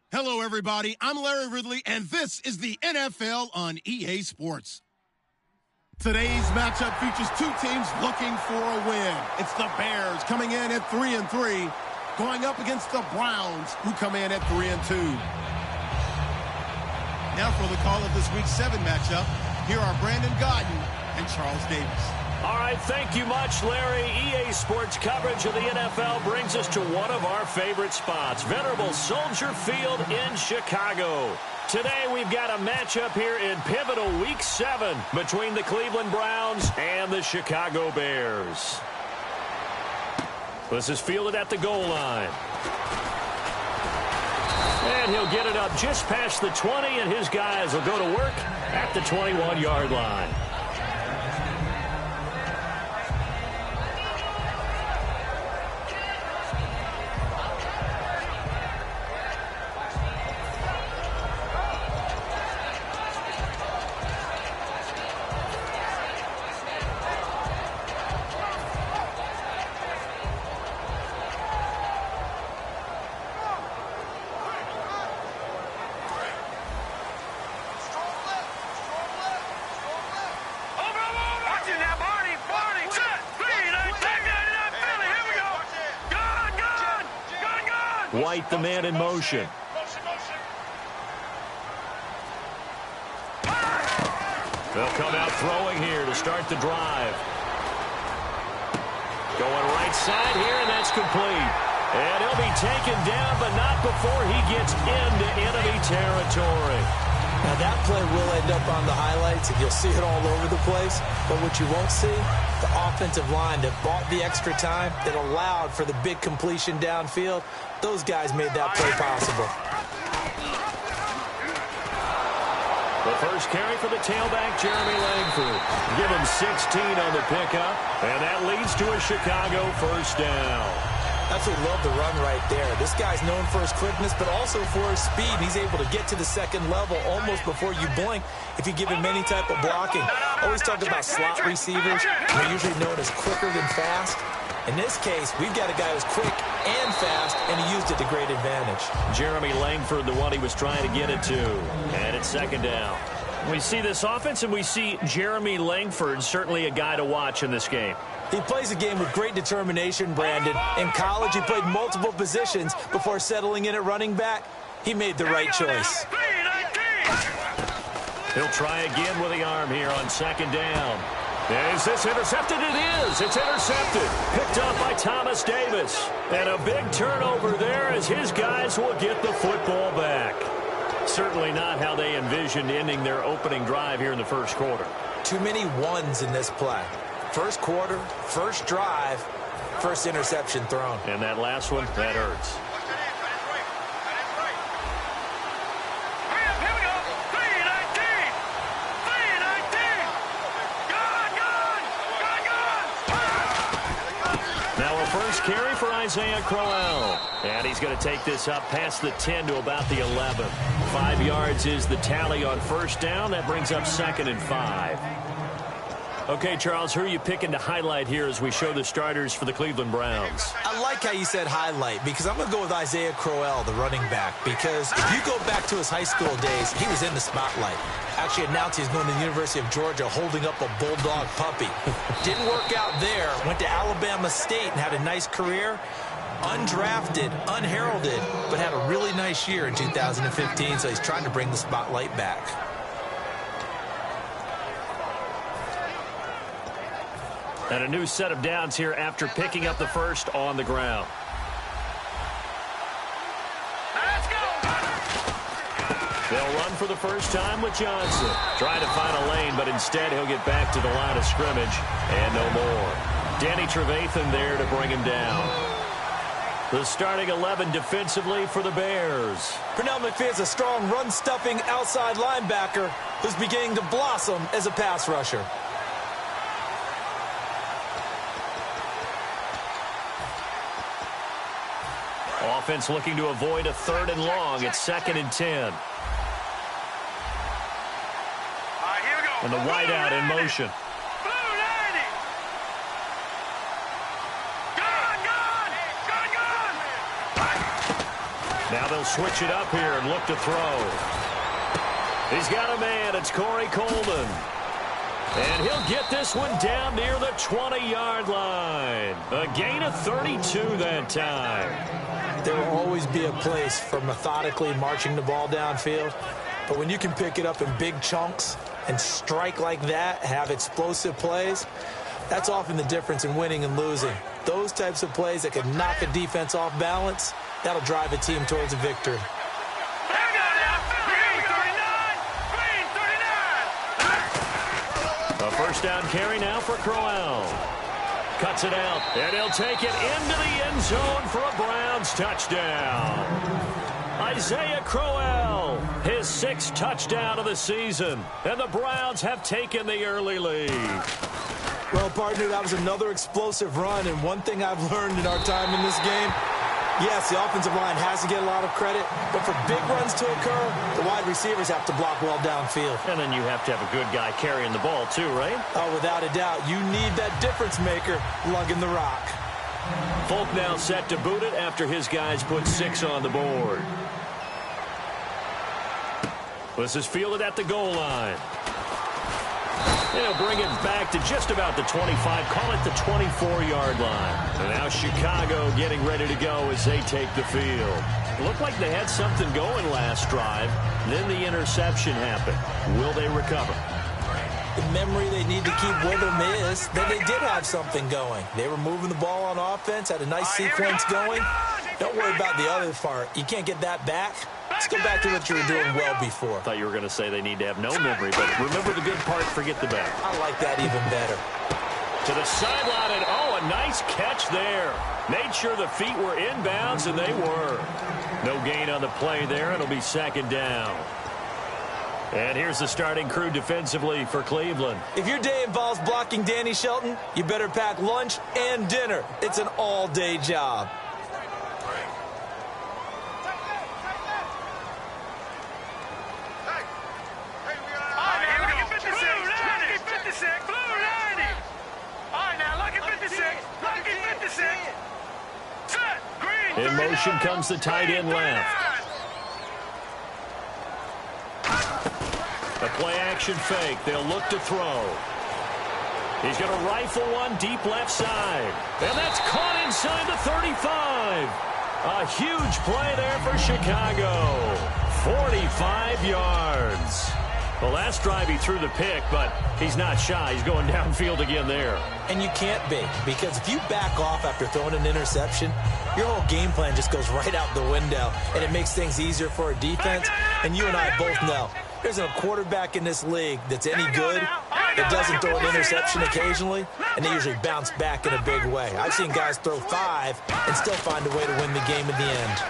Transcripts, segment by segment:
Hello, everybody. I'm Larry Ridley, and this is the NFL on EA Sports. Today's matchup features two teams looking for a win. It's the Bears coming in at 3-3, going up against the Browns, who come in at 3-2. Now for the call of this Week 7 matchup, here are Brandon Godden and Charles Davis. All right, thank you much, Larry. EA Sports coverage of the NFL brings us to one of our favorite spots, venerable Soldier Field in Chicago. Today we've got a matchup here in pivotal Week 7 between the Cleveland Browns and the Chicago Bears. This is fielded at the goal line. And he'll get it up just past the 20, and his guys will go to work at the 21-yard line. White, the man in motion. They'll come out throwing here to start the drive. Going right side here, and that's complete. And he'll be taken down, but not before he gets into enemy territory. Now that play will end up on the highlights, and you'll see it all over the place. But what you won't see, the offensive line that bought the extra time, that allowed for the big completion downfield, those guys made that play possible. The first carry for the tailback, Jeremy Langford. Give him 16 on the pickup, and that leads to a Chicago first down. Absolutely love the run right there. This guy's known for his quickness, but also for his speed. He's able to get to the second level almost before you blink if you give him any type of blocking. Always talk about slot receivers. They're usually known as quicker than fast. In this case, we've got a guy who's quick and fast, and he used it to great advantage. Jeremy Langford, the one he was trying to get it to. And it's second down. We see this offense, and we see Jeremy Langford, certainly a guy to watch in this game. He plays the game with great determination, Brandon. In college, he played multiple positions before settling in at running back. He made the right choice. He'll try again with the arm here on second down. Is this intercepted? It is. It's intercepted. Picked up by Thomas Davis. And a big turnover there as his guys will get the football back. Certainly not how they envisioned ending their opening drive here in the first quarter. Too many ones in this play. First quarter, first drive, first interception thrown. And that last one, that hurts. Now a first carry for Isaiah Crowell. And he's going to take this up past the 10 to about the 11. 5 yards is the tally on first down. That brings up 2nd and 5. Okay, Charles, who are you picking to highlight here as we show the starters for the Cleveland Browns? I like how you said highlight because I'm going to go with Isaiah Crowell, the running back, because if you go back to his high school days, he was in the spotlight. Actually announced he's going to the University of Georgia holding up a bulldog puppy. Didn't work out there. Went to Alabama State and had a nice career. Undrafted, unheralded, but had a really nice year in 2015, so he's trying to bring the spotlight back. And a new set of downs here after picking up the first on the ground. Let's go! They'll run for the first time with Johnson. Trying to find a lane, but instead he'll get back to the line of scrimmage. And no more. Danny Trevathan there to bring him down. The starting 11 defensively for the Bears. Pernell McPhee's a strong run-stuffing outside linebacker who's beginning to blossom as a pass rusher. Offense looking to avoid a 3rd and long. It's 2nd and 10. Here we go. And the wideout in motion. Blue 90. Gone, gone, gone, gone. Now they'll switch it up here and look to throw. He's got a man. It's Corey Coleman. And he'll get this one down near the 20-yard line. A gain of 32 that time. There will always be a place for methodically marching the ball downfield. But when you can pick it up in big chunks and strike like that, have explosive plays, that's often the difference in winning and losing. Those types of plays that can knock a defense off balance, that'll drive a team towards a victory. A first down carry now for Crowell. Cuts it out, and he'll take it into the end zone for a Browns touchdown. Isaiah Crowell, his 6th touchdown of the season, and the Browns have taken the early lead. Well, partner, that was another explosive run, and one thing I've learned in our time in this game, yes, the offensive line has to get a lot of credit, but for big runs to occur, the wide receivers have to block well downfield. And then you have to have a good guy carrying the ball too, right? Oh, without a doubt. You need that difference maker lugging the rock. Folk now set to boot it after his guys put 6 on the board. This is fielded at the goal line. They'll bring it back to just about the 25, call it the 24-yard line. And now Chicago getting ready to go as they take the field. Looked like they had something going last drive. Then the interception happened. Will they recover? The memory they need to keep with them is that they did have something going. They were moving the ball on offense, had a nice sequence going. Don't worry about the other part. You can't get that back. Let's go back to what you were doing well before. I thought you were going to say they need to have no memory, but remember the good part, forget the bad. I like that even better. To the sideline, and oh, a nice catch there. Made sure the feet were inbounds, and they were. No gain on the play there. It'll be 2nd down. And here's the starting crew defensively for Cleveland. If your day involves blocking Danny Shelton, you better pack lunch and dinner. It's an all-day job. In motion comes the tight end left. A play-action fake. They'll look to throw. He's going to rifle one deep left side. And that's caught inside the 35. A huge play there for Chicago. 45 yards. The last drive he threw the pick, but he's not shy. He's going downfield again there. And you can't be, because if you back off after throwing an interception, your whole game plan just goes right out the window, and it makes things easier for a defense. And you and I both know there's a quarterback in this league that's any good that doesn't throw an interception occasionally, and they usually bounce back in a big way. I've seen guys throw 5 and still find a way to win the game at the end.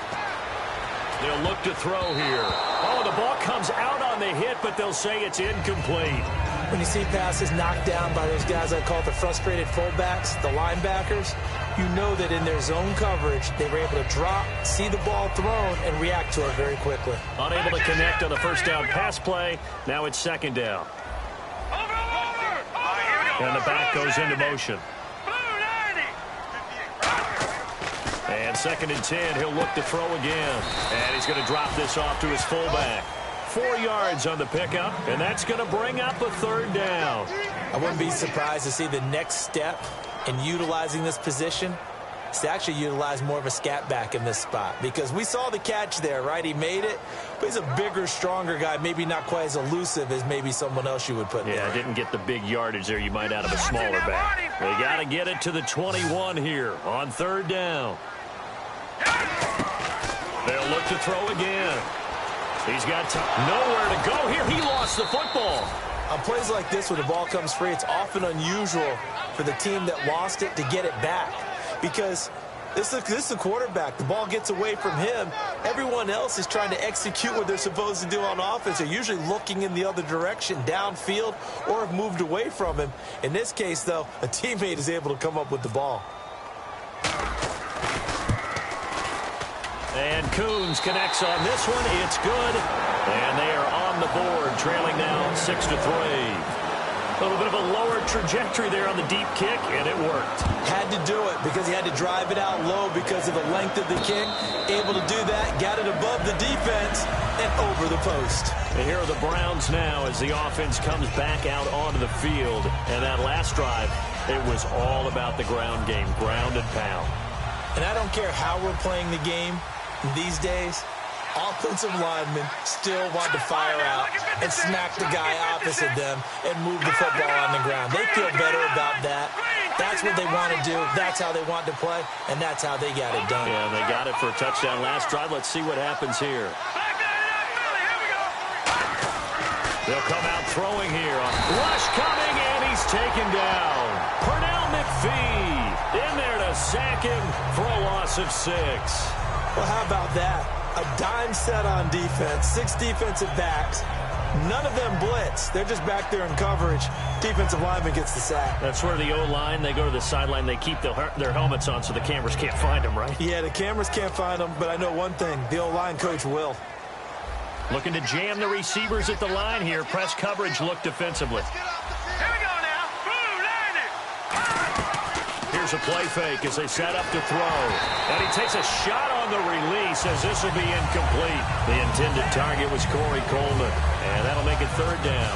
They'll look to throw here. Oh, the ball comes out on the hit, but they'll say it's incomplete. When you see passes knocked down by those guys I call the frustrated fullbacks, the linebackers, you know that in their zone coverage, they were able to drop, see the ball thrown, and react to it very quickly. Unable to connect on the first down pass play. Now it's 2nd down. And the back goes into motion. And 2nd and 10, he'll look to throw again. And he's going to drop this off to his fullback. 4 yards on the pickup, and that's going to bring up a 3rd down. I wouldn't be surprised to see the next step in utilizing this position is to actually utilize more of a scat back in this spot, because we saw the catch there, right? He made it, but he's a bigger, stronger guy, maybe not quite as elusive as maybe someone else you would put there. Yeah, didn't get the big yardage there you might out of a smaller back. They got to get it to the 21 here on 3rd down. They'll look to throw again. He's got nowhere to go here. He lost the football. On plays like this where the ball comes free, it's often unusual for the team that lost it to get it back, because this is the quarterback. The ball gets away from him. Everyone else is trying to execute what they're supposed to do on offense. They're usually looking in the other direction, downfield, or have moved away from him. In this case, though, a teammate is able to come up with the ball. And Coons connects on this one. It's good. And they are on the board, trailing now 6-3. A little bit of a lower trajectory there on the deep kick, and it worked. Had to do it because he had to drive it out low because of the length of the kick. Able to do that, got it above the defense and over the post. And here are the Browns now as the offense comes back out onto the field. And that last drive, it was all about the ground game, ground and pound. And I don't care how we're playing the game these days, offensive linemen still want to fire out and smack the guy opposite them and move the football on the ground. They feel better about that. That's what they want to do. That's how they want to play, and that's how they got it done. Yeah, they got it for a touchdown last drive. Let's see what happens here. They'll come out throwing here. Rush coming, and he's taken down. Pernell McPhee in there to sack him for a loss of 6. Well, how about that? A dime set on defense, 6 defensive backs. None of them blitz. They're just back there in coverage. Defensive lineman gets the sack. That's where the O-line, they go to the sideline, they keep their helmets on so the cameras can't find them, right? Yeah, the cameras can't find them, but I know one thing. The O-line coach will. Looking to jam the receivers at the line here. Press coverage look defensively. Here we go now. Boom, landed. Here's a play fake as they set up to throw. And he takes a shot on the release as this will be incomplete. The intended target was Corey Coleman. And that'll make it 3rd down.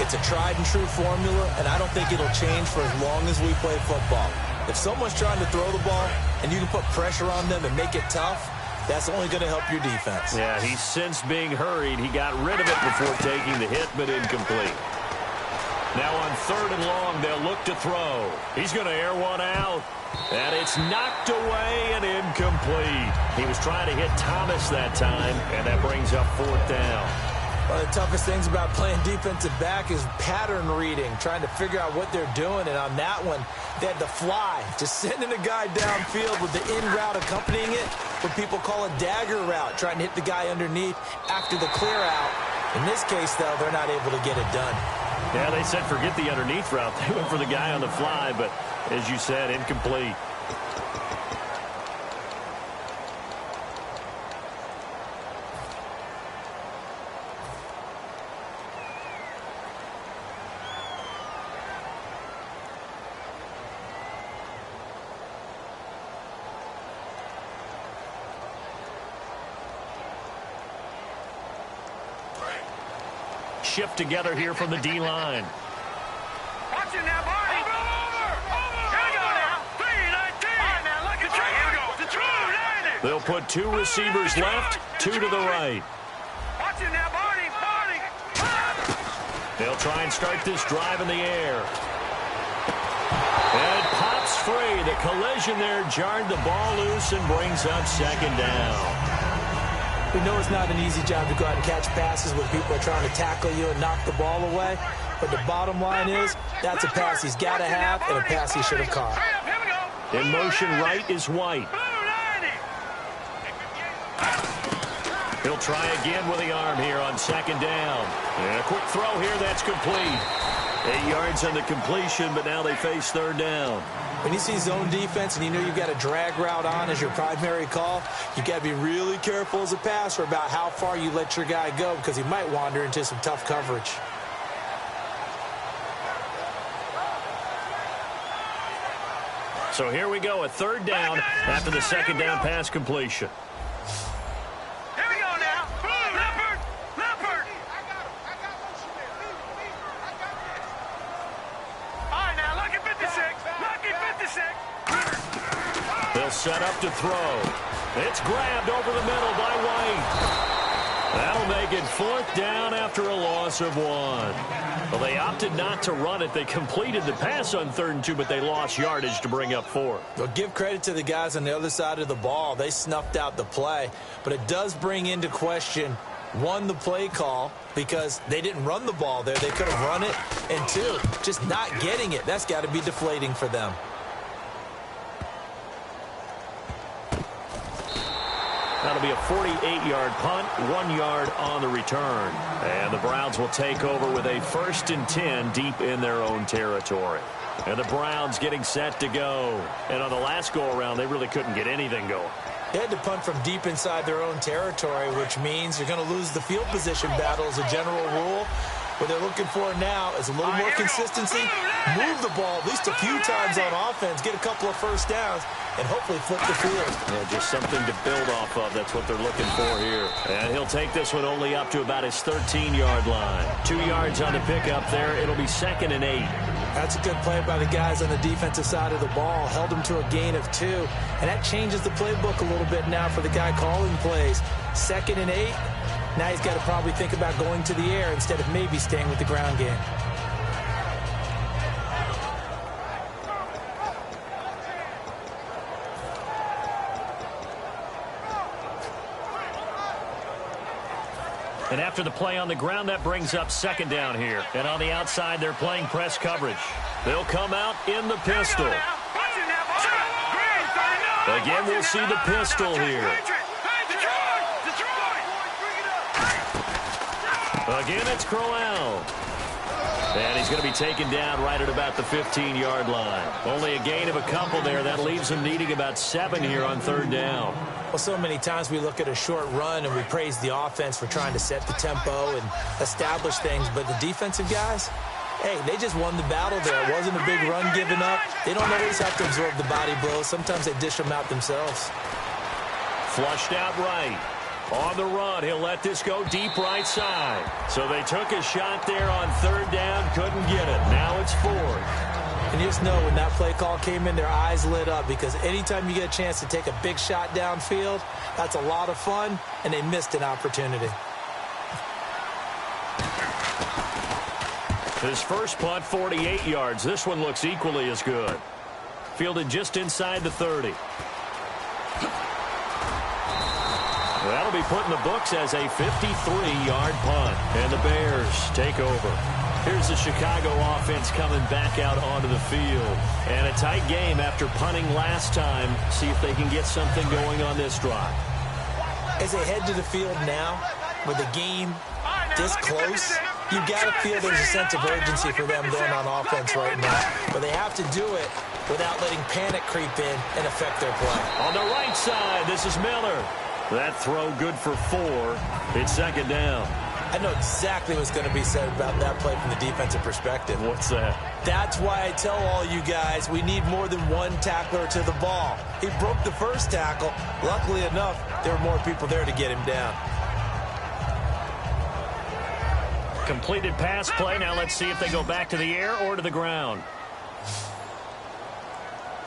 It's a tried-and-true formula, and I don't think it'll change for as long as we play football. If someone's trying to throw the ball and you can put pressure on them and make it tough, that's only going to help your defense. Yeah, he's since being hurried. He got rid of it before taking the hit, but incomplete. Now on 3rd and long, they'll look to throw. He's going to air one out. And it's knocked away and incomplete. He was trying to hit Thomas that time, and that brings up 4th down. One of the toughest things about playing defensive back is pattern reading, trying to figure out what they're doing. And on that one, they had the fly, just sending a guy downfield with the in route accompanying it, what people call a dagger route, trying to hit the guy underneath after the clear out. In this case, though, they're not able to get it done. Yeah, they said forget the underneath route. They went for the guy on the fly, but as you said, incomplete. Shift together here from the D-line. Watch it now, Barney. Over. Here we go now. 3-19. All right, now, look at that. Here we go. The true landed. They'll put 2 receivers left, 2 to the right. Watch it now, Barney. They'll try and start this drive in the air. And it pops free. The collision there jarred the ball loose and brings up 2nd down. We know it's not an easy job to go out and catch passes when people are trying to tackle you and knock the ball away. But the bottom line is, that's a pass he's got to have and a pass he should have caught. In motion right is White. He'll try again with the arm here on 2nd down. And a quick throw here, that's complete. 8 yards on the completion, but now they face 3rd down. When you see zone defense and you know you've got a drag route on as your primary call, you got to be really careful as a passer about how far you let your guy go because he might wander into some tough coverage. So here we go, a 3rd down after the 2nd down pass completion. Here we go now. Leopard. All right, now, lucky 56. They'll set up to throw. It's grabbed over the middle by White. That'll make it 4th down after a loss of 1. Well, they opted not to run it. They completed the pass on 3rd and 2, but they lost yardage to bring up 4. Well, give credit to the guys on the other side of the ball. They snuffed out the play. But it does bring into question, 1, the play call, because they didn't run the ball there. They could have run it. And 2, just not getting it. That's got to be deflating for them. That'll be a 48-yard punt, 1 yard on the return. And the Browns will take over with a 1st and 10 deep in their own territory. And the Browns getting set to go. And on the last go-around, they really couldn't get anything going. They had to punt from deep inside their own territory, which means you're going to lose the field position battle as a general rule. What they're looking for now is a little more consistency, move the ball at least a few times on offense, get a couple of first downs, and hopefully flip the field. Yeah, just something to build off of. That's what they're looking for here. And he'll take this one only up to about his 13-yard line. 2 yards on the pickup there. It'll be 2nd and 8. That's a good play by the guys on the defensive side of the ball. Held him to a gain of 2. And that changes the playbook a little bit now for the guy calling plays. 2nd and 8. Now he's got to probably think about going to the air instead of maybe staying with the ground game. And after the play on the ground, that brings up 2nd down here. And on the outside, they're playing press coverage. They'll come out in the pistol. Again, we'll see the pistol here. Again, it's Crowell. And he's going to be taken down right at about the 15-yard line. Only a gain of a couple there. That leaves him needing about 7 here on 3rd down. Well, so many times we look at a short run and we praise the offense for trying to set the tempo and establish things. But the defensive guys, hey, they just won the battle there. It wasn't a big run given up. They don't always have to absorb the body blows. Sometimes they dish them out themselves. Flushed out right. On the run, he'll let this go deep right side. So they took a shot there on 3rd down, couldn't get it. Now it's 4th. And you just know when that play call came in, their eyes lit up because anytime you get a chance to take a big shot downfield, that's a lot of fun, and they missed an opportunity. His first punt, 48 yards. This one looks equally as good. Fielded just inside the 30. That'll be put in the books as a 53-yard punt. And the Bears take over. Here's the Chicago offense coming back out onto the field. And a tight game after punting last time. See if they can get something going on this drive. As they head to the field now, with the game this close, you've got to feel there's a sense of urgency for them going on offense right now. But they have to do it without letting panic creep in and affect their play. On the right side, this is Miller. That throw good for 4. It's 2nd down. I know exactly what's going to be said about that play from the defensive perspective. What's that? That's why I tell all you guys we need more than one tackler to the ball. He broke the first tackle. Luckily enough, there were more people there to get him down. Completed pass play. Now let's see if they go back to the air or to the ground.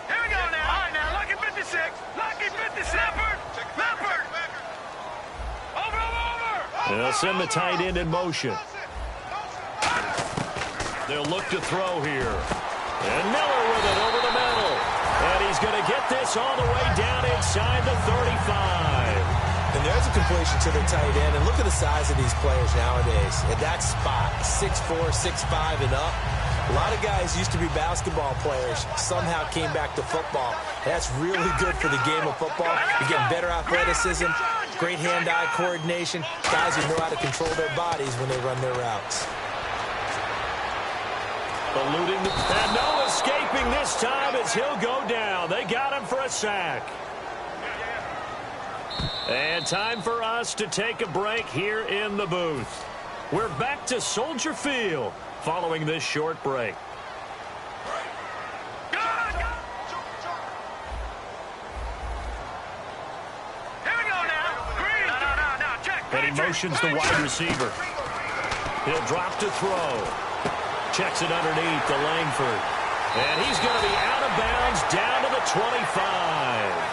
Here we go now. All right, now, lucky 56. Lucky 56. Leopard. Leopard. Over. They'll send the tight end in motion. They'll look to throw here. And Miller with it over the middle. And he's going to get this all the way down inside the 35. And there's a completion to the tight end. And look at the size of these players nowadays. At that spot, 6'4", 6'5", and up. A lot of guys used to be basketball players, somehow came back to football. And that's really good for the game of football. You're getting better athleticism, great hand-eye coordination, guys who know how to control their bodies when they run their routes. Eluding and no escaping this time as he'll go down. They got him for a sack. And time for us to take a break here in the booth. We're back to Soldier Field following this short break. And he motions the wide receiver. He'll drop to throw. Checks it underneath to Langford. And he's going to be out of bounds down to the 25.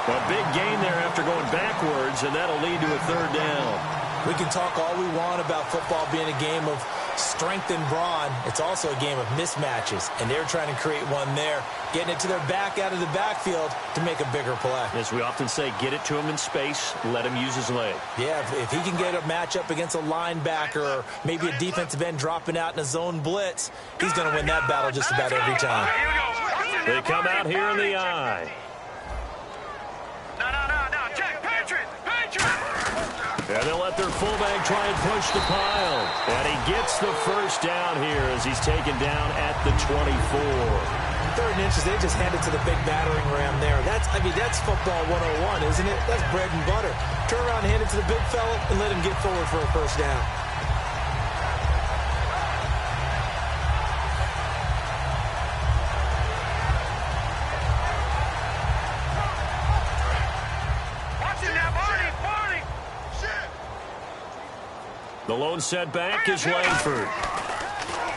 A big gain there after going backwards, and that'll lead to a 3rd down. We can talk all we want about football being a game of strength and brawn. It's also a game of mismatches, and they're trying to create one there, getting it to their back out of the backfield to make a bigger play. As we often say, get it to him in space, let him use his leg. Yeah, if he can get a matchup against a linebacker or maybe a defensive end dropping out in a zone blitz, he's going to win that battle just about every time. They come out here in the eye. And they'll let their fullback try and push the pile. And he gets the first down here as he's taken down at the 24. 3rd and inches, they just hand it to the big battering ram there. That's football 101, isn't it? That's bread and butter. Turn around and hand it to the big fella and let him get forward for a first down. The lone setback is Langford.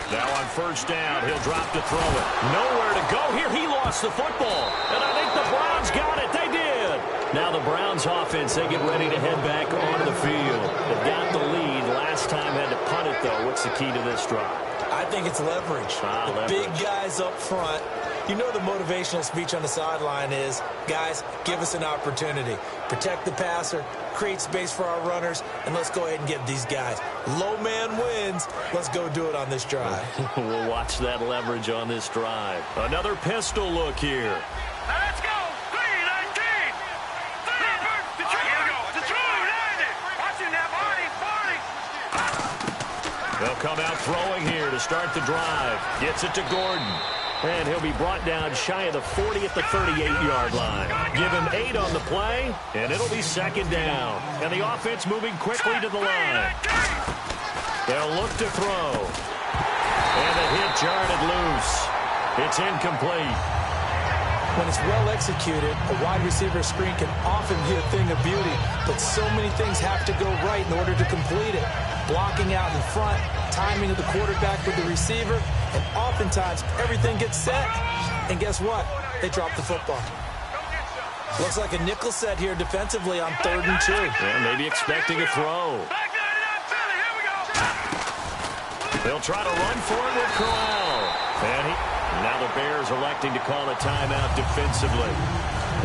Now on first down, he'll drop to throw it. Nowhere to go here. He lost the football. And I think the Browns got it. They did. Now the Browns offense, they get ready to head back onto the field. They've got the lead. Last time had to punt it, though. What's the key to this drive? I think it's leverage. The big guys up front. You know the motivational speech on the sideline is, guys, give us an opportunity. Protect the passer, create space for our runners, and let's go ahead and get these guys. Low man wins. Let's go do it on this drive. We'll watch that leverage on this drive. Another pistol look here. Let's go. 3-19. Here we go. Detroit. Watching that body. They'll come out throwing here to start the drive. Gets it to Gordon. And he'll be brought down shy of the 40 at the 38-yard line. Give him 8 on the play, and it'll be second down. And the offense moving quickly to the line. They'll look to throw. And the hit jarred loose. It's incomplete. When it's well executed, a wide receiver screen can often be a thing of beauty, but so many things have to go right in order to complete it. Blocking out in front, timing of the quarterback with the receiver, and oftentimes everything gets set. And guess what? They drop the football. Looks like a nickel set here defensively on 3rd and 2. Yeah, maybe expecting a throw. They'll try to run for it with Crowell. And now the Bears electing to call a timeout defensively.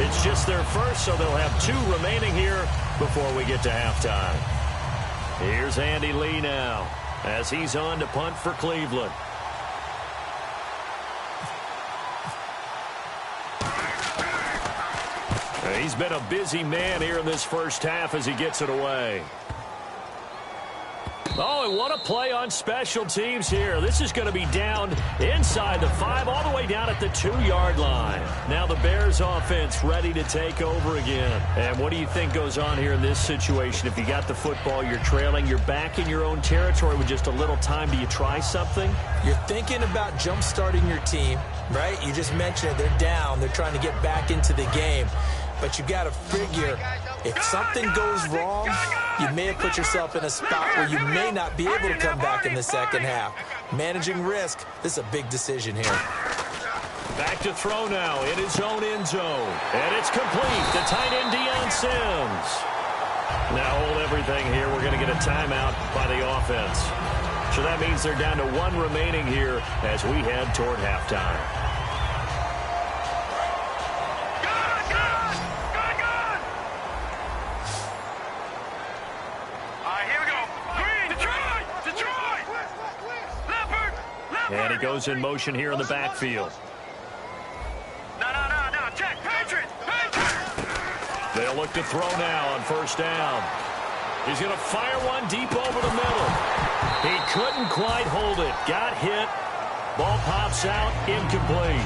It's just their first, so they'll have 2 remaining here before we get to halftime. Here's Andy Lee now as he's on to punt for Cleveland. He's been a busy man here in this first half as he gets it away. Oh, and what a play on special teams here. This is going to be down inside the 5, all the way down at the 2-yard line. Now the Bears offense ready to take over again. And what do you think goes on here in this situation? If you got the football, you're trailing, you're back in your own territory with just a little time. Do you try something? You're thinking about jump-starting your team, right? You just mentioned it. They're down. They're trying to get back into the game. But you got to figure, if something goes wrong, you may have put yourself in a spot where you may not be able to come back in the second half. Managing risk, this is a big decision here. Back to throw now in his own end zone. And it's complete. The tight end, Deion Sims. Now hold everything here. We're going to get a timeout by the offense. So that means they're down to 1 remaining here as we head toward halftime. And he goes in motion here in the backfield. No. Check. Patriot. They'll look to throw now on first down. He's going to fire one deep over the middle. He couldn't quite hold it. Got hit. Ball pops out. Incomplete.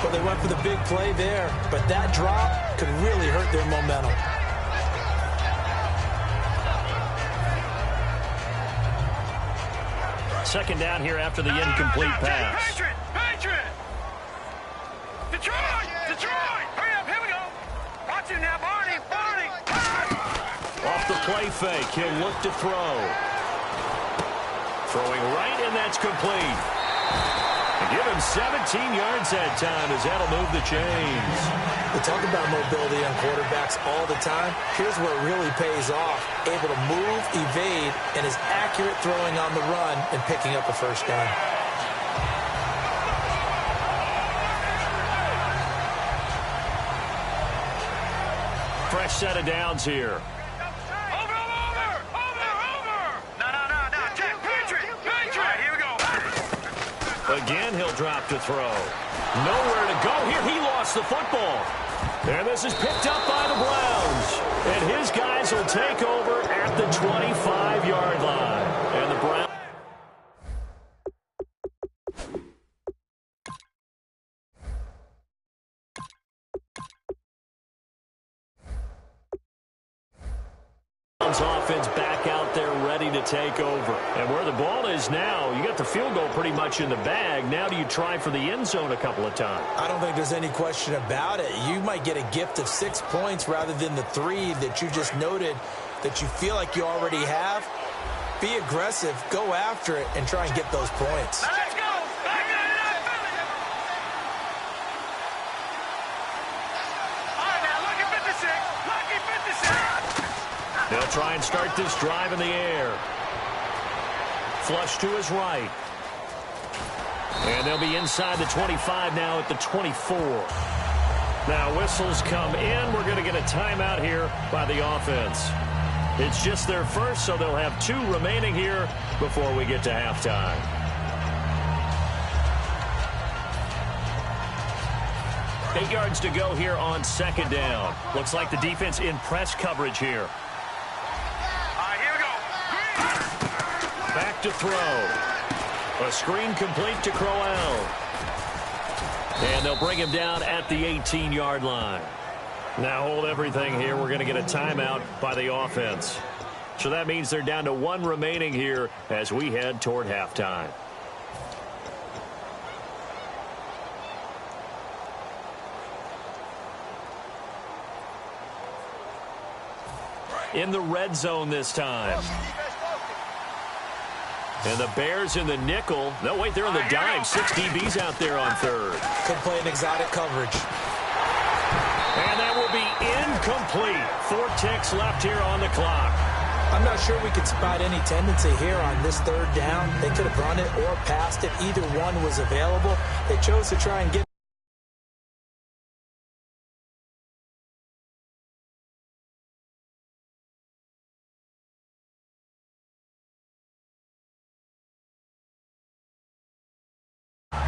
Well, they went for the big play there, but that drop could really hurt their momentum. Second down here after the incomplete pass. Patriot! Detroit! Hurry up, here we go! Watch him now, Barney! Off the play fake, he'll look to throw. Throwing right, and that's complete. And give him 17 yards that time as that'll move the chains. We talk about mobility on quarterbacks all the time. Here's where it really pays off. Able to move, evade, and is accurate throwing on the run and picking up a first down. Fresh set of downs here. Over! No, check, Patriot! Here we go. Again, he'll drop to throw. Nowhere to go here. He lost the football. And this is picked up by the Browns. And his guys will take over at the 25-yard line. And the Browns. Offense back out there ready to take over. And where the ball is now, you got the field goal pretty much in the bag. Now do you try for the end zone a couple of times? I don't think there's any question about it. You might get a gift of 6 points rather than the 3 that you just noted that you feel like you already have. Be aggressive, go after it, and try and get those points. Let's go. Back it up. All right, now, lucky 56. Lucky 56. They'll try and start this drive in the air. Flush to his right. And they'll be inside the 25 now at the 24. Now whistles come in. We're going to get a timeout here by the offense. It's just their first, so they'll have 2 remaining here before we get to halftime. Eight yards to go here on second down. Looks like the defense in press coverage here. All right, here we go. Back to throw. A screen complete to Crowell. And they'll bring him down at the 18-yard line. Now hold everything here. We're going to get a timeout by the offense. So that means they're down to 1 remaining here as we head toward halftime. In the red zone this time. And the Bears in the nickel. No, wait, they're in the dime. 6 DBs out there on third. Could play an exotic coverage. And that will be incomplete. 4 ticks left here on the clock. I'm not sure we could spot any tendency here on this third down. They could have run it or passed it. Either one was available. They chose to try and get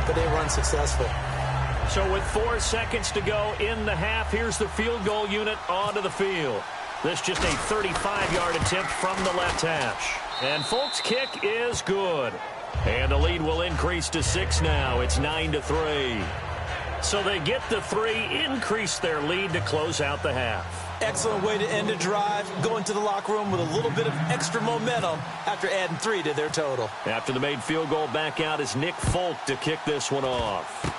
but they run successful. So with 4 seconds to go in the half, here's the field goal unit onto the field. This just a 35-yard attempt from the left hash. And Folk's kick is good. And the lead will increase to 6 now. It's 9-3. So they get the 3, increase their lead to close out the half. Excellent way to end a drive. Go into the locker room with a little bit of extra momentum after adding 3 to their total. After the made field goal, back out is Nick Folk to kick this one off.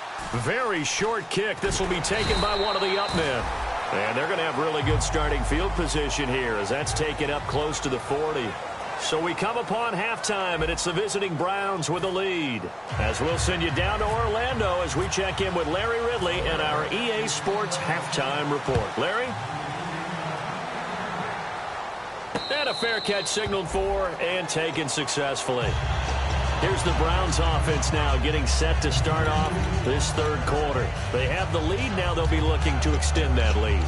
Very short kick. This will be taken by one of the up men. And they're going to have really good starting field position here as that's taken up close to the 40. So we come upon halftime, and it's the visiting Browns with the lead. As we'll send you down to Orlando as we check in with Larry Ridley and our EA Sports Halftime Report. Larry? And a fair catch signaled for and taken successfully. Here's the Browns offense now getting set to start off this third quarter. They have the lead. Now they'll be looking to extend that lead.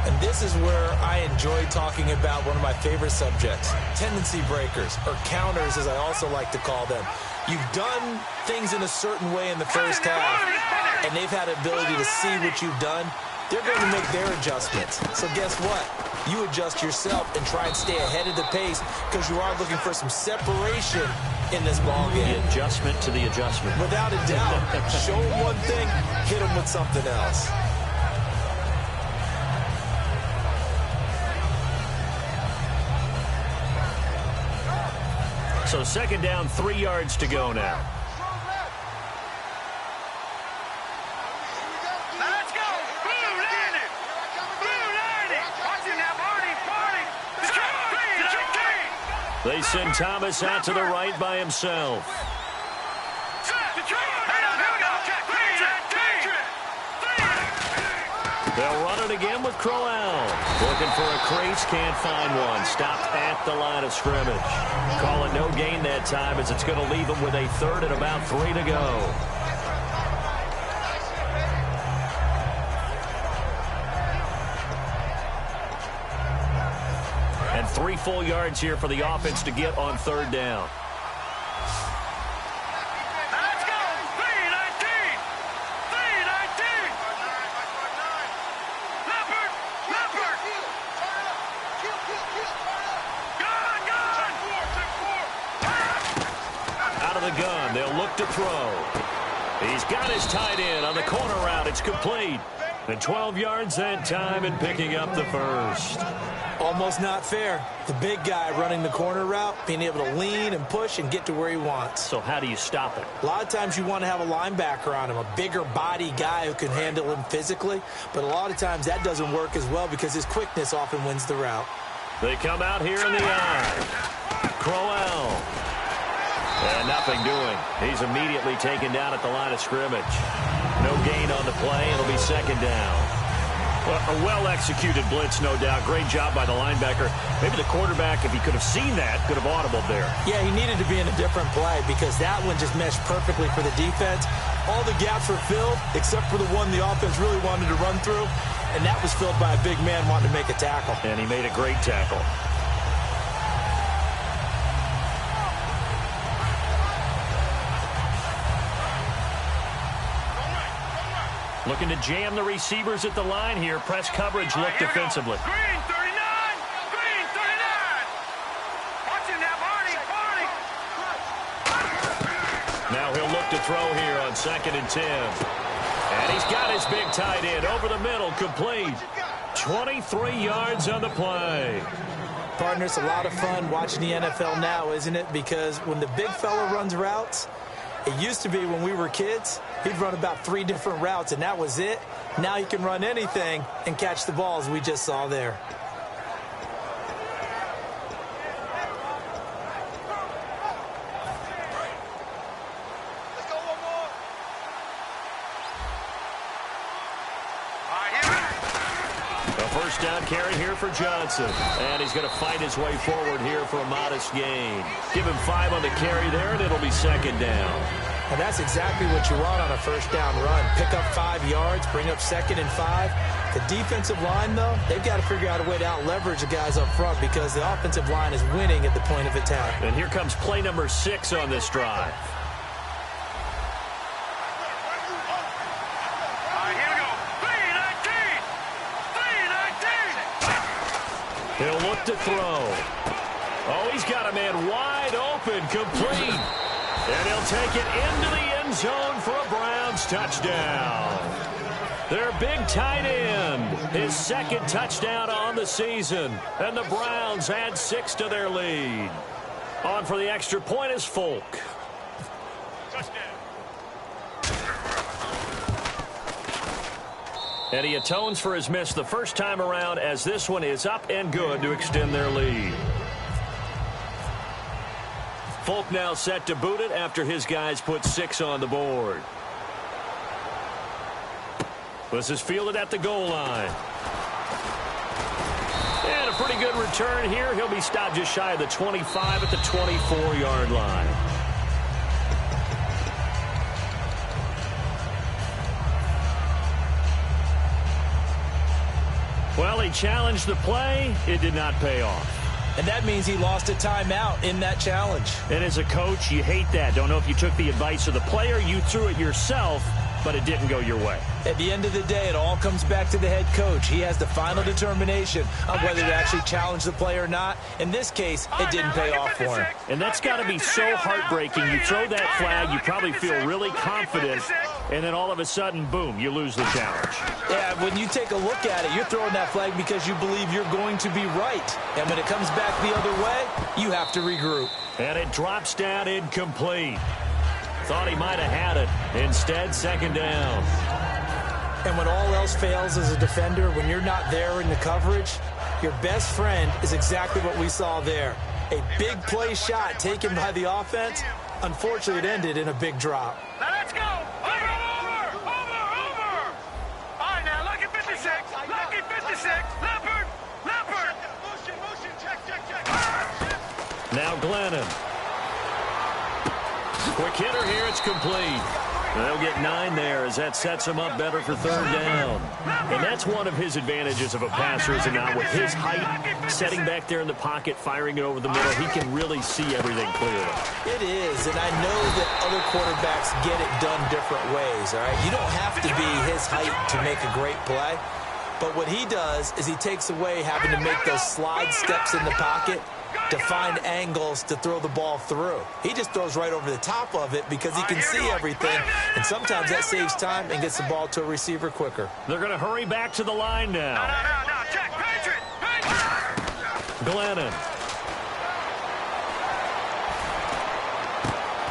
And this is where I enjoy talking about one of my favorite subjects, tendency breakers, or counters as I also like to call them. You've done things in a certain way in the first half, and they've had the ability to see what you've done. They're going to make their adjustments. So guess what? You adjust yourself and try and stay ahead of the pace because you are looking for some separation in this ball game. The adjustment to the adjustment. Without a doubt. Show them one thing, hit them with something else. So second down, 3 yards to go now. Let's go. Blue landed. Blue landed. Watch it now, Barney. They send Thomas out to the right by himself. They'll run it again with Crowell. Looking for a crease, can't find one. Stopped at the line of scrimmage. Call it no gain that time as it's going to leave them with a third and about 3 to go. And 3 full yards here for the offense to get on third down. Gun. They'll look to throw. He's got his tight end on the corner route. It's complete. And 12 yards that time and picking up the first. Almost not fair. The big guy running the corner route, being able to lean and push and get to where he wants. So how do you stop it? A lot of times you want to have a linebacker on him, a bigger body guy who can handle him physically. But a lot of times that doesn't work as well because his quickness often wins the route. They come out here in the eye. Crowell. And nothing doing. He's immediately taken down at the line of scrimmage. No gain on the play. It'll be second down. Well, a well-executed blitz, no doubt. Great job by the linebacker. Maybe the quarterback, if he could have seen that, could have audibled there. Yeah, he needed to be in a different play because that one just meshed perfectly for the defense. All the gaps were filled except for the one the offense really wanted to run through, and that was filled by a big man wanting to make a tackle. And he made a great tackle. Looking to jam the receivers at the line here. Press coverage look defensively. Green 39! Green 39! Watch him now, Barney! Now he'll look to throw here on 2nd and 10. And he's got his big tight end over the middle, complete. 23 yards on the play. Partner, it's a lot of fun watching the NFL now, isn't it? Because when the big fella runs routes, it used to be when we were kids, he'd run about 3 different routes, and that was it. Now he can run anything and catch the balls we just saw there. Let's go one more. All right, here we go. A first down carry here for Johnson. And he's going to fight his way forward here for a modest gain. Give him 5 on the carry there, and it'll be second down. And that's exactly what you want on a first down run. Pick up 5 yards, bring up 2nd and 5. The defensive line, though, they've got to figure out a way to out-leverage the guys up front because the offensive line is winning at the point of attack. And here comes play number 6 on this drive. All right, here we go. 3-19! 3-19! He'll look to throw. Oh, he's got a man wide open, complete. And he'll take it into the end zone for a Browns touchdown. Their big tight end, his 2nd touchdown on the season. And the Browns add 6 to their lead. On for the extra point is Folk. Touchdown. And he atones for his miss the first time around as this one is up and good to extend their lead. Folk now set to boot it after his guys put 6 on the board. This is fielded at the goal line. And a pretty good return here. He'll be stopped just shy of the 25 at the 24-yard line. Well, he challenged the play. It did not pay off. And that means he lost a timeout in that challenge. And as a coach, you hate that. Don't know if you took the advice of the player, you threw it yourself, but it didn't go your way. At the end of the day, it all comes back to the head coach. He has the final determination on whether to actually challenge the play or not. In this case, it didn't pay off for him. And that's got to be so heartbreaking. You throw that flag, you probably feel really confident, and then all of a sudden, boom, you lose the challenge. Yeah, when you take a look at it, you're throwing that flag because you believe you're going to be right. And when it comes back the other way, you have to regroup. And it drops down incomplete. Thought he might have had it. Instead, second down. And when all else fails as a defender, when you're not there in the coverage, your best friend is exactly what we saw there. A big play shot taken by the offense. Unfortunately, it ended in a big drop. Now let's go! Over! All right, now, lucky 56. Lucky 56. Leopard! Leopard! Motion, check. Now Glennon. Quick hitter here, it's complete. They'll get 9 there as that sets him up better for third down. And that's one of his advantages of a passer, is not with his height, setting back there in the pocket, firing it over the middle. He can really see everything clearly. It is, and I know that other quarterbacks get it done different ways, all right? You don't have to be his height to make a great play. But what he does is he takes away having to make those slide steps in the pocket to find angles to throw the ball through. He just throws right over the top of it because he can see everything, and sometimes that saves time and gets the ball to a receiver quicker. They're going to hurry back to the line now. No, check. Patriot! Glennon.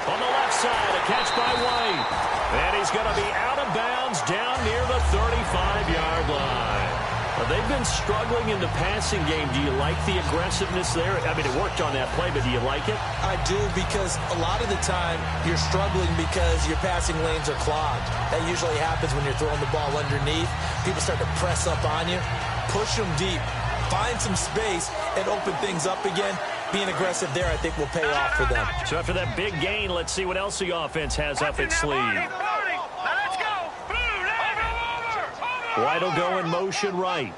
On the left side, a catch by White. And he's going to be out of bounds down near the 35-yard line. Well, they've been struggling in the passing game. Do you like the aggressiveness there? I mean, it worked on that play, but do you like it? I do, because a lot of the time you're struggling because your passing lanes are clogged. That usually happens when you're throwing the ball underneath. People start to press up on you. Push them deep. Find some space and open things up again. Being aggressive there, I think, will pay off for them. So after that big gain, let's see what else the offense has up its sleeve. Let's go. White will go in motion right.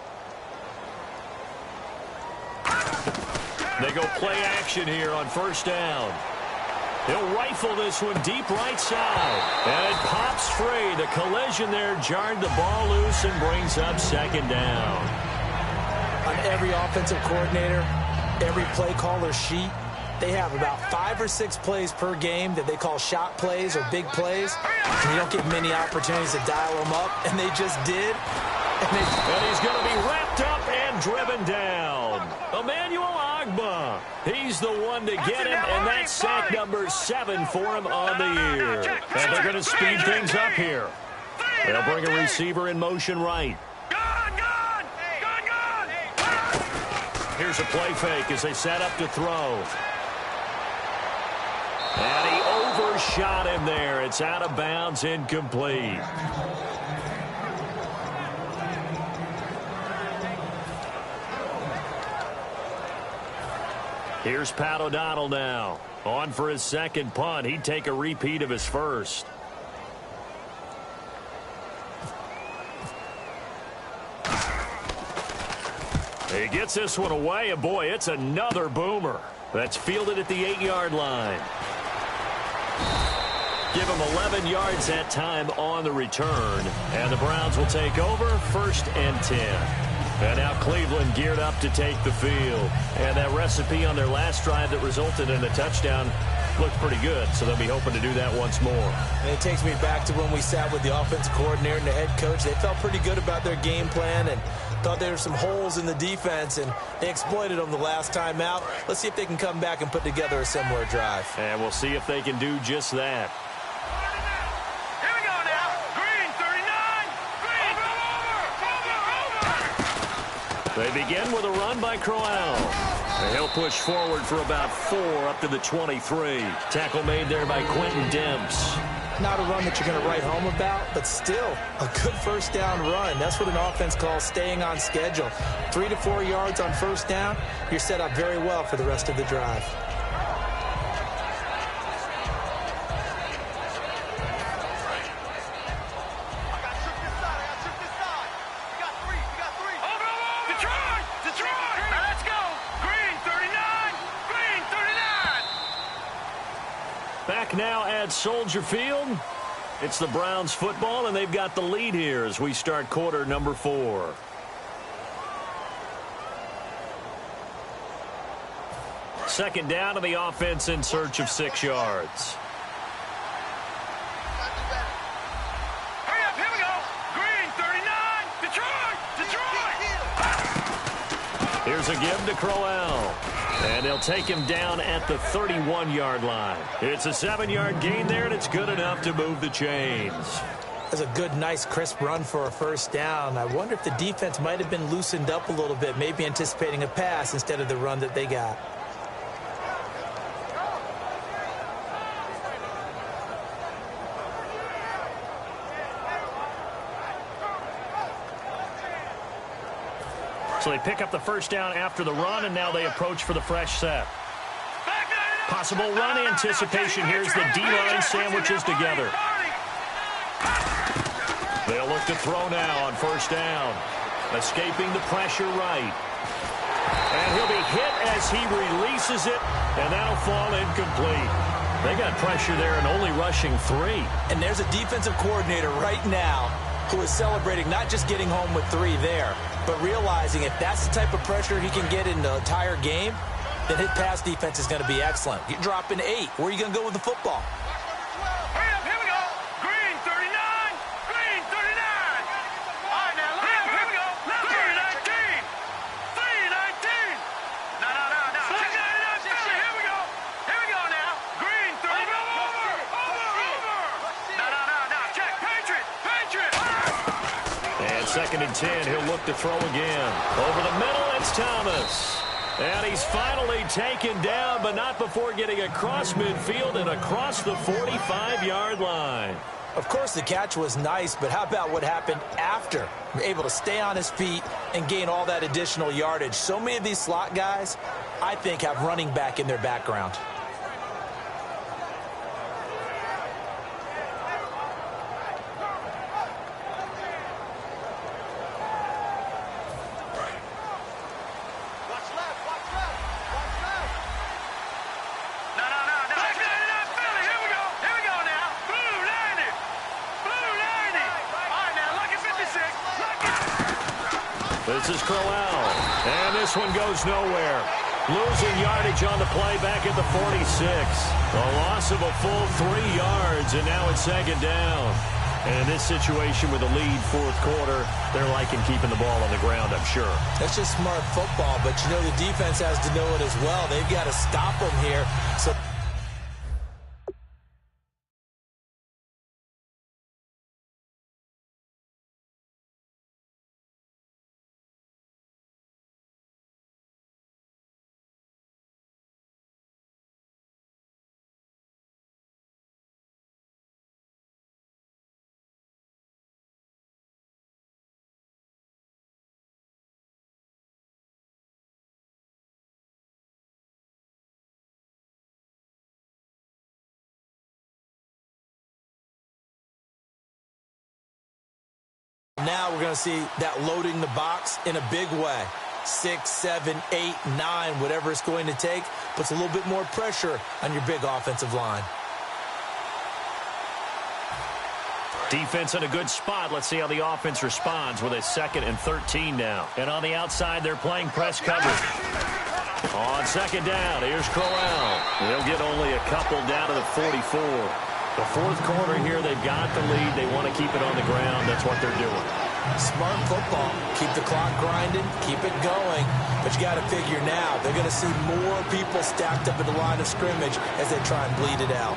They go play action here on first down. He'll rifle this one deep right side. And it pops free. The collision there jarred the ball loose and brings up second down. On every offensive coordinator, every play caller sheet, they have about 5 or 6 plays per game that they call shot plays or big plays. And you don't get many opportunities to dial them up, and they just did. And he's going to be wrapped up and driven down. Emmanuel Ogbah. He's the one to get him, and that's sack number 7 for him on the year. And they're going to speed things up here. They'll bring a receiver in motion right. Here's a play fake as they set up to throw. And he overshot him there. It's out of bounds, incomplete. Here's Pat O'Donnell now. On for his second punt. He'd take a repeat of his first. He gets this one away, and boy, it's another boomer. That's fielded at the 8-yard line. Give him 11 yards that time on the return. And the Browns will take over 1st and 10. And now Cleveland geared up to take the field. And that recipe on their last drive that resulted in a touchdown looked pretty good, so they'll be hoping to do that once more. And it takes me back to when we sat with the offensive coordinator and the head coach. They felt pretty good about their game plan and thought there were some holes in the defense, and they exploited them the last time out. Let's see if they can come back and put together a similar drive. And we'll see if they can do just that. Here we go now. Green, 39. Green, over. They begin with a run by Crowell. And he'll push forward for about 4 up to the 23. Tackle made there by Quentin Demps. Not a run that you're going to write home about, but still a good first down run. That's what an offense calls staying on schedule. 3 to 4 yards on first down, you're set up very well for the rest of the drive. Back now at Soldier Field. It's the Browns football, and they've got the lead here as we start quarter number 4. Second down to the offense in search of 6 yards. Hurry up, here we go. Green, 39. Detroit. Here's a give to Crowell. And they'll take him down at the 31-yard line. It's a 7-yard gain there, and it's good enough to move the chains. That's a good, nice, crisp run for a first down. I wonder if the defense might have been loosened up a little bit, maybe anticipating a pass instead of the run that they got. So they pick up the first down after the run, and now they approach for the fresh set. Possible run anticipation. Here's the D-line sandwiches together. They'll look to throw now on first down. Escaping the pressure right. And he'll be hit as he releases it, and that'll fall incomplete. They got pressure there and only rushing 3. And there's a defensive coordinator right now who is celebrating not just getting home with 3 there, but realizing if that's the type of pressure he can get in the entire game, then his pass defense is going to be excellent. You're dropping 8. Where are you going to go with the football? Hurry up, here we go. Green, 39. Green, 39. All right, now, look up, here we go. 319. 319. No. Check that out, here we go. Here we go now. Green, 30. Over. No. Check. Patriot. And 2nd and 10. He'll look to throw again. Over the middle, it's Thomas. And he's finally taken down, but not before getting across midfield and across the 45-yard line. Of course, the catch was nice, but how about what happened after? Able to stay on his feet and gain all that additional yardage. So many of these slot guys, I think, have running back in their background. This is Crowell, and this one goes nowhere. Losing yardage on the play back at the 46. A loss of a full 3 yards, and now it's 2nd down. And in this situation with a lead 4th quarter, they're liking keeping the ball on the ground, I'm sure. That's just smart football, but you know the defense has to know it as well. They've got to stop them here. So now we're going to see that loading the box in a big way. 6, 7, 8, 9, whatever it's going to take, puts a little bit more pressure on your big offensive line. Defense in a good spot. Let's see how the offense responds with a 2nd and 13 now. And on the outside, they're playing press coverage. On 2nd down, here's Crowell. They'll get only a couple down to the 44. The 4th quarter here, they've got the lead. They want to keep it on the ground. That's what they're doing. Smart football. Keep the clock grinding. Keep it going. But you got to figure now, they're going to see more people stacked up at the line of scrimmage as they try and bleed it out.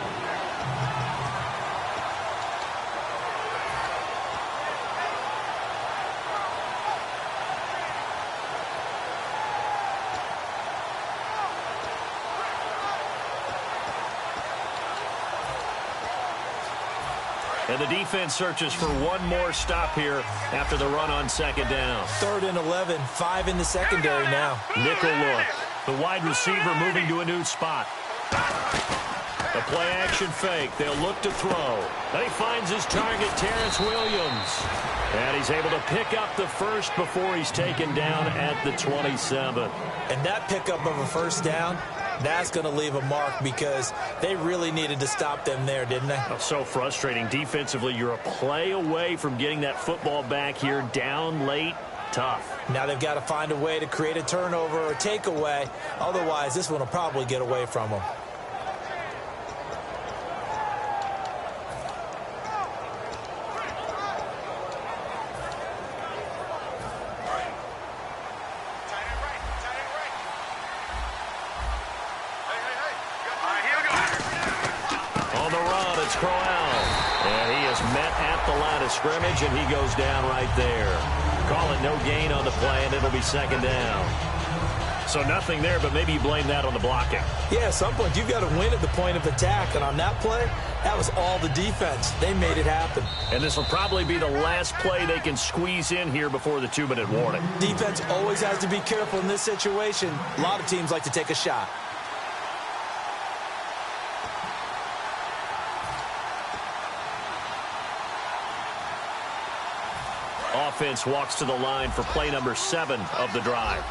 And the defense searches for one more stop here after the run on 2nd down. 3rd and 11, 5 in the secondary now. Nickel look. The wide receiver moving to a new spot. The play action fake. They'll look to throw. Then he finds his target, Terrence Williams. And he's able to pick up the first before he's taken down at the 27. And that pickup of a 1st down, that's going to leave a mark because they really needed to stop them there, didn't they? Oh, so frustrating. Defensively, you're a play away from getting that football back here down late. Tough. Now they've got to find a way to create a turnover or takeaway. Otherwise, this one will probably get away from them. Scrimmage, and he goes down right there. Call it no gain on the play, and it'll be 2nd down. So nothing there, but maybe you blame that on the blocking. Yeah, at some point, you've got to win at the point of attack, and on that play, that was all the defense. They made it happen. And this will probably be the last play they can squeeze in here before the 2-minute warning. Defense always has to be careful in this situation. A lot of teams like to take a shot. Offense walks to the line for play number 7 of the drive.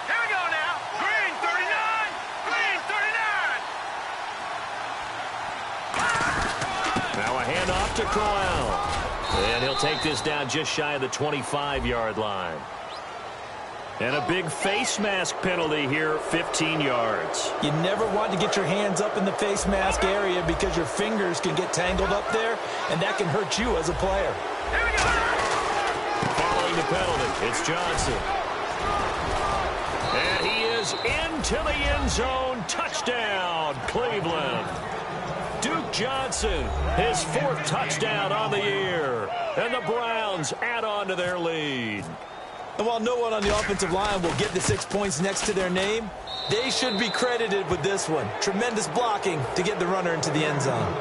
Here we go now. Green 39. Green 39. Now a handoff to Crowell. And he'll take this down just shy of the 25-yard line. And a big face mask penalty here, 15 yards. You never want to get your hands up in the face mask area because your fingers can get tangled up there, and that can hurt you as a player. Here we go. Following the penalty, it's Johnson. And he is into the end zone. Touchdown, Cleveland. Duke Johnson, his 4th touchdown on the year. And the Browns add on to their lead. And while no one on the offensive line will get the 6 points next to their name, they should be credited with this one. Tremendous blocking to get the runner into the end zone.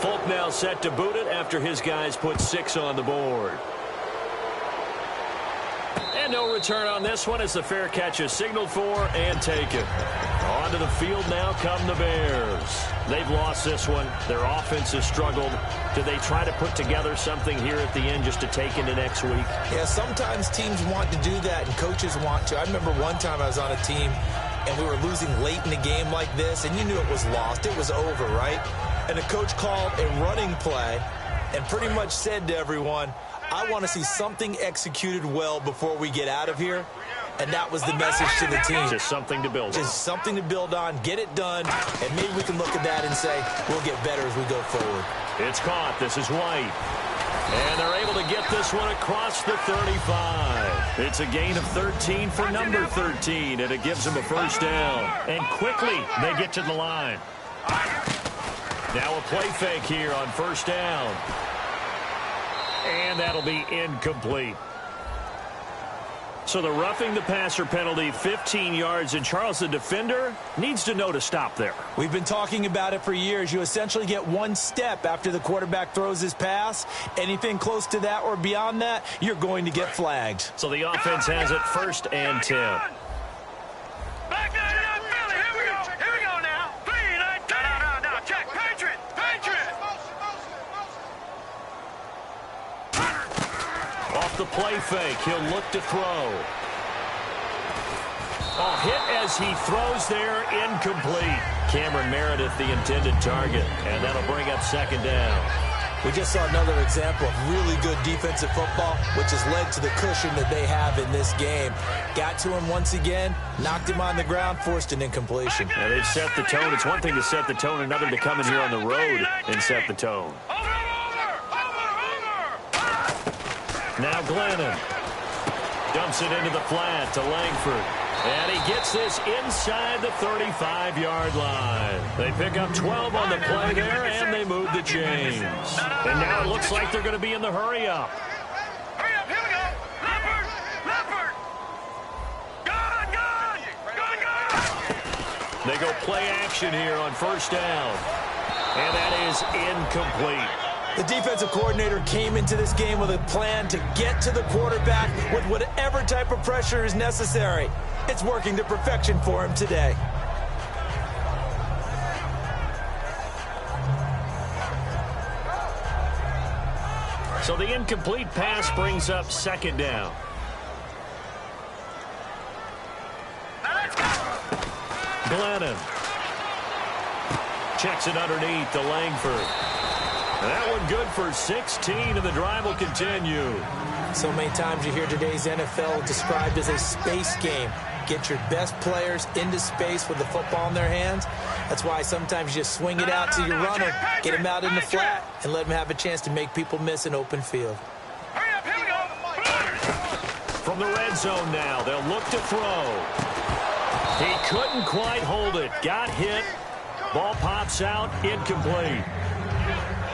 Folk now set to boot it after his guys put 6 on the board. And no return on this one as the fair catch is signaled for and taken. Onto the field now come the Bears. They've lost this one. Their offense has struggled. Do they try to put together something here at the end just to take into next week? Yeah, sometimes teams want to do that and coaches want to. I remember one time I was on a team and we were losing late in the game like this, and you knew it was lost. It was over, right? And the coach called a running play and pretty much said to everyone, I want to see something executed well before we get out of here. And that was the message to the team. Just something to build on. Just something to build on, get it done, and maybe we can look at that and say, we'll get better as we go forward. It's caught. This is White. And they're able to get this one across the 35. It's a gain of 13 for number 13, and it gives them a first down. And quickly, they get to the line. Now a play fake here on first down. And that'll be incomplete. So the roughing the passer penalty, 15 yards, and Charles, the defender, needs to know to stop there. We've been talking about it for years. You essentially get one step after the quarterback throws his pass. Anything close to that or beyond that, you're going to get flagged. So the offense has it 1st and 10. Back there, Philly. Here we go. Here we go now. 3-19. No. Check. Patriot. Off the play fake, he'll look to throw. A hit as he throws there, incomplete. Cameron Meredith, the intended target, and that'll bring up 2nd down. We just saw another example of really good defensive football, which has led to the cushion that they have in this game. Got to him once again, knocked him on the ground, forced an incompletion. Yeah, they've set the tone. It's one thing to set the tone, another to come in here on the road and set the tone. Now Glennon dumps it into the flat to Langford. And he gets this inside the 35-yard line. They pick up 12 on the play there, and they move the chains. And now it looks like they're going to be in the hurry-up. Hurry up, here we go. Leopard. Gone. They go play action here on first down. And that is incomplete. The defensive coordinator came into this game with a plan to get to the quarterback with whatever type of pressure is necessary. It's working to perfection for him today. So the incomplete pass brings up 2nd down. Glennon checks it underneath to Langford. That one good for 16, and the drive will continue. So many times you hear today's NFL described as a space game. Get your best players into space with the football in their hands. That's why sometimes you just swing it out to your runner, get him out in the flat, and let him have a chance to make people miss an open field. Hurry up, here we go. From the red zone now, they'll look to throw. He couldn't quite hold it. Got hit. Ball pops out, incomplete.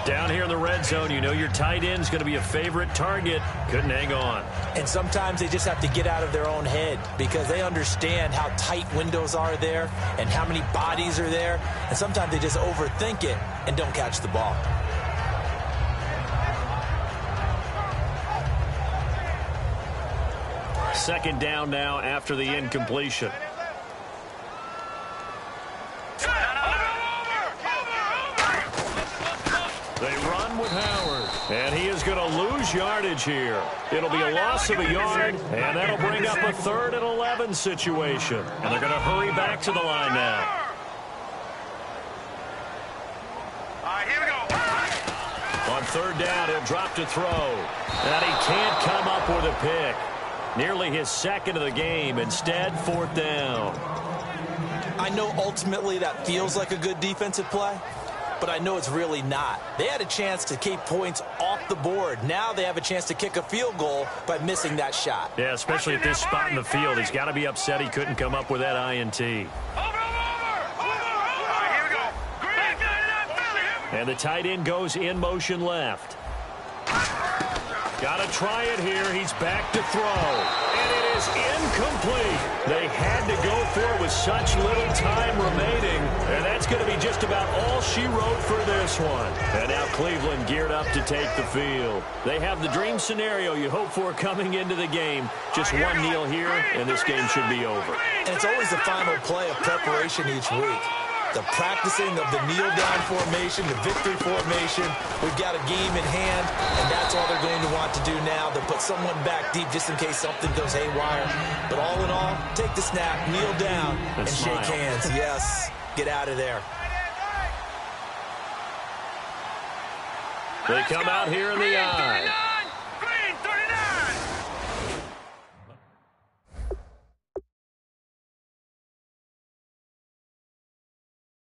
Down here in the red zone, you know your tight end's going to be a favorite target. Couldn't hang on. And sometimes they just have to get out of their own head because they understand how tight windows are there and how many bodies are there. And sometimes they just overthink it and don't catch the ball. Second down now after the incompletion. They run with Howard, and he is going to lose yardage here. It'll be a loss of a yard, and that'll bring up a 3rd and 11 situation. And they're going to hurry back to the line now. All right, here we go. On 3rd down, he'll drop to throw. And he can't come up with a pick. Nearly his 2nd of the game. Instead, 4th down. I know ultimately that feels like a good defensive play, but I know it's really not. They had a chance to keep points off the board. Now they have a chance to kick a field goal by missing that shot. Yeah, especially at this spot in the field. He's got to be upset he couldn't come up with that INT. Over. And the tight end goes in motion left. Got to try it here. He's back to throw. And it is incomplete. They had to go for it with such little time remaining. And that's going to be just about all she wrote for this one. And now Cleveland geared up to take the field. They have the dream scenario you hope for coming into the game. Just one kneel here, and this game should be over. And it's always the final play of preparation each week. The practicing of the kneel-down formation, the victory formation. We've got a game in hand, and that's all they're going to want to do now. They'll put someone back deep just in case something goes haywire. But all in all, take the snap, kneel down, and shake hands. Yes, get out of there. They come out here in the eye.